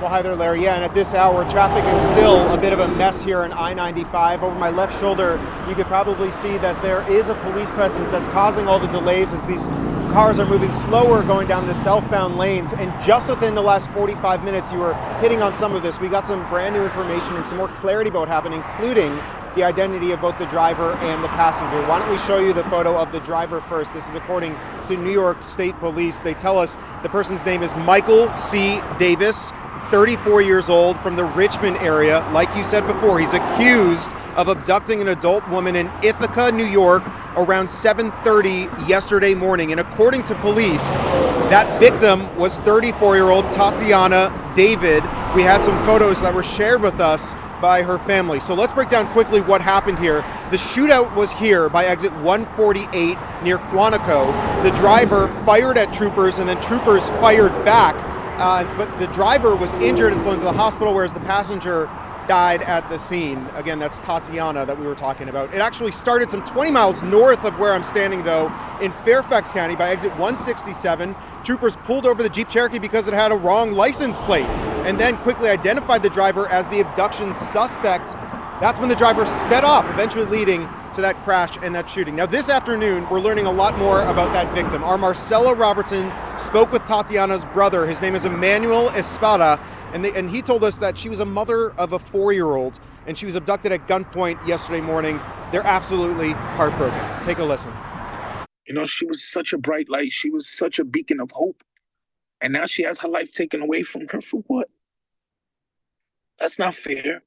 Well, hi there, Larry. Yeah, and at this hour, traffic is still a bit of a mess here on I-95. Over my left shoulder, you could probably see that there is a police presence that's causing all the delays as these cars are moving slower going down the southbound lanes. And just within the last 45 minutes, you were hitting on some of this. We got some brand new information and some more clarity about what happened, including the identity of both the driver and the passenger. Why don't we show you the photo of the driver first? This is according to New York State Police. They tell us the person's name is Michael C. Davis, 34 years old, from the Richmond area. Like you said before, he's accused of abducting an adult woman in Ithaca, New York, around 7:30 yesterday morning. And according to police, that victim was 34-year-old Tatiana David. We had some photos that were shared with us by her family. So let's break down quickly what happened here. The shootout was here by exit 148 near Quantico. The driver fired at troopers and then troopers fired back. But the driver was injured and flown to the hospital, whereas the passenger died at the scene. Again, that's Tatiana that we were talking about. It actually started some 20 miles north of where I'm standing, though, in Fairfax County by exit 167. Troopers pulled over the Jeep Cherokee because it had a wrong license plate and then quickly identified the driver as the abduction suspect. That's when the driver sped off, eventually leading to that crash and that shooting. Now, this afternoon, we're learning a lot more about that victim. Our Marcelo Robertson spoke with Tatiana's brother. His name is Emmanuel Espada, and he told us that she was a mother of a 4-year-old, and she was abducted at gunpoint yesterday morning. They're absolutely heartbroken. Take a listen. You know, she was such a bright light. She was such a beacon of hope. And now she has her life taken away from her for what? That's not fair.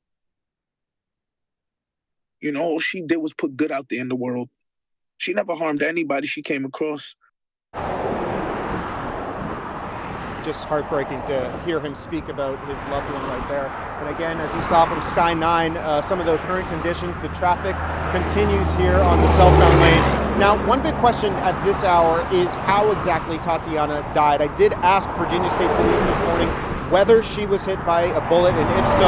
You know, all she did was put good out there in the world. She never harmed anybody she came across. Just heartbreaking to hear him speak about his loved one right there. And again, as you saw from Sky 9, some of the current conditions, the traffic continues here on the southbound lane. Now, one big question at this hour is how exactly Tatiana died. I did ask Virginia State Police this morning whether she was hit by a bullet, and if so,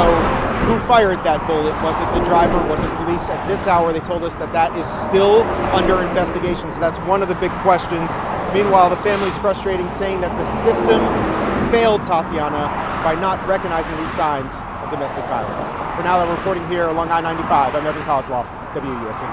who fired that bullet? Was it the driver? Was it police? At this hour, they told us that that is still under investigation, so that's one of the big questions. Meanwhile, the family's frustrating, saying that the system failed Tatiana by not recognizing these signs of domestic violence. For now, I'm reporting here along I-95. I'm Evan Koslof, WUSA.